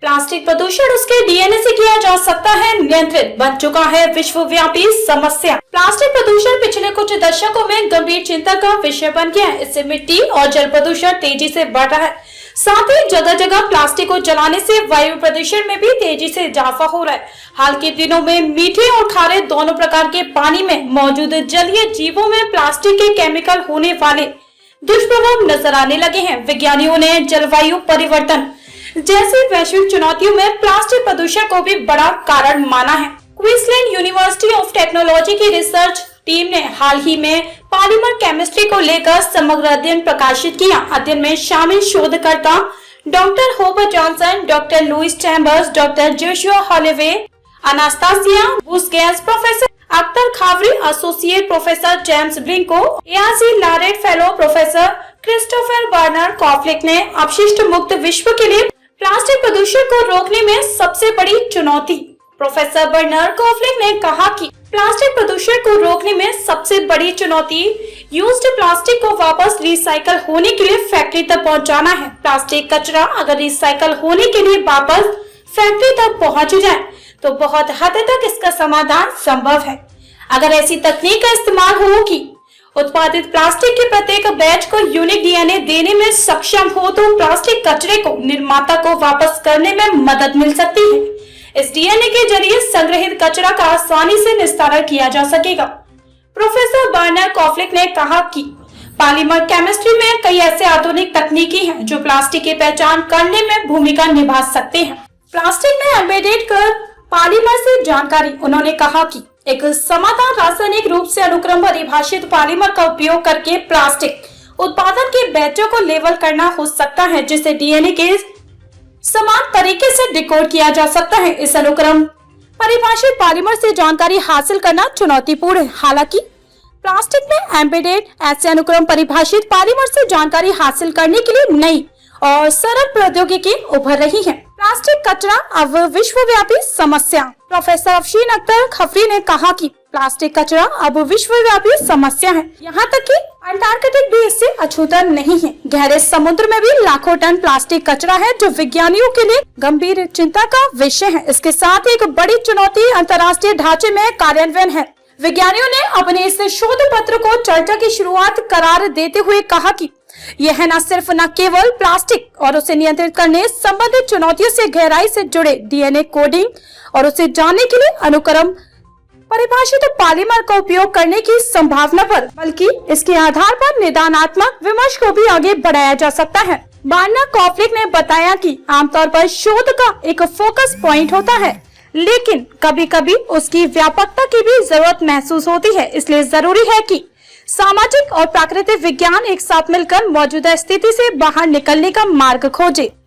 Plastic प्रदूषण उसके DNA से किया जा सकता है नियंत्रित, बन चुका है विश्वव्यापी समस्या। प्लास्टिक प्रदूषण पिछले कुछ दशकों में गंभीर चिंता का विषय बन गया है। इससे मिट्टी और जल प्रदूषण तेजी से बढ़ रहा है। साथ ही जगह जगह प्लास्टिक को जलाने से वायु प्रदूषण में भी तेजी से इजाफा हो रहा है। हाल के दिनों में मीठे और खारे दोनों प्रकार के पानी में मौजूद जलीय जीवों में प्लास्टिक के केमिकल होने वाले दुष्प्रभाव नजर आने लगे हैं। वैज्ञानिकों ने जलवायु परिवर्तन जैसी वैश्विक चुनौतियों में प्लास्टिक प्रदूषण को भी बड़ा कारण माना है। क्वींसलैंड यूनिवर्सिटी ऑफ टेक्नोलॉजी की रिसर्च टीम ने हाल ही में पॉलीमर केमिस्ट्री को लेकर समग्र अध्ययन प्रकाशित किया। अध्ययन में शामिल शोधकर्ता doctor Hober Johnson, doctor Louis Chambers, doctor Joshua Holloway, Anastasia Buskes, professor Akhtar Khavari, associate professor James Blinco, ARC laureate fellow professor Christopher Barner Kowollik ने अपशिष्ट मुक्त विश्व के लिए प्लास्टिक प्रदूषण को रोकने में सबसे बड़ी चुनौती। प्रोफेसर बर्नर कॉफ्लिक ने कहा कि प्लास्टिक प्रदूषण को रोकने में सबसे बड़ी चुनौती यूज्ड प्लास्टिक को वापस रिसाइकल होने के लिए फैक्ट्री तक पहुंचाना है। प्लास्टिक कचरा अगर रिसाइकल होने के लिए वापस फैक्ट्री तक पहुंच जाए तो बहुत हद तक इसका समाधान संभव है। अगर ऐसी तकनीक का इस्तेमाल हो कि उत्पादित प्लास्टिक के प्रत्येक बैच को यूनिक डीएनए देने में सक्षम हो तो प्लास्टिक कचरे को निर्माता को वापस करने में मदद मिल सकती है। इस डीएनए के जरिए संग्रहित कचरा का आसानी से निस्तारण किया जा सकेगा। प्रोफेसर बर्नर कॉफ्लिक ने कहा कि पॉलीमर केमिस्ट्री में कई ऐसे आधुनिक तकनीकी हैं जो प्लास्टिक की पहचान करने में भूमिका निभा सकते हैं। प्लास्टिक में एम्बेडेड कर पॉलीमर से जानकारी। उन्होंने कहा कि एक समाधान रासायनिक रूप से अनुक्रम परिभाषित पॉलीमर का उपयोग करके प्लास्टिक उत्पादन के बैचों को लेबल करना हो सकता है, जिसे डीएनए के समान तरीके से डिकोड किया जा सकता है। इस अनुक्रम परिभाषित पॉलीमर से जानकारी हासिल करना चुनौतीपूर्ण है। हालांकि प्लास्टिक में एम्बेडेड ऐसे अनुक्रम परिभाषित पॉलीमर से जानकारी हासिल करने के लिए नई और सरल प्रौद्योगिकी उभर रही है। प्लास्टिक कचरा अब विश्वव्यापी समस्या। प्रोफेसर अफशीन अख्तर खफरी ने कहा कि प्लास्टिक कचरा अब विश्वव्यापी समस्या है। यहाँ तक कि अंटार्कटिक भी इससे अछूता नहीं है। गहरे समुद्र में भी लाखों टन प्लास्टिक कचरा है, जो विज्ञानियों के लिए गंभीर चिंता का विषय है। इसके साथ एक बड़ी चुनौती अंतर्राष्ट्रीय ढांचे में कार्यान्वयन है। वैज्ञानिकों ने अपने इस शोध पत्र को चर्चा की शुरुआत करार देते हुए कहा कि यह न सिर्फ न केवल प्लास्टिक और उसे नियंत्रित करने संबंधित चुनौतियों से गहराई से जुड़े डीएनए कोडिंग और उसे जानने के लिए अनुक्रम परिभाषित पॉलीमर का उपयोग करने की संभावना पर, बल्कि इसके आधार पर निदानात्मक विमर्श को भी आगे बढ़ाया जा सकता है। बर्नर कॉफ्लिक ने बताया कि आमतौर पर शोध का एक फोकस पॉइंट होता है, लेकिन कभी कभी उसकी व्यापकता की भी जरूरत महसूस होती है। इसलिए जरूरी है कि सामाजिक और प्राकृतिक विज्ञान एक साथ मिलकर मौजूदा स्थिति से बाहर निकलने का मार्ग खोजे।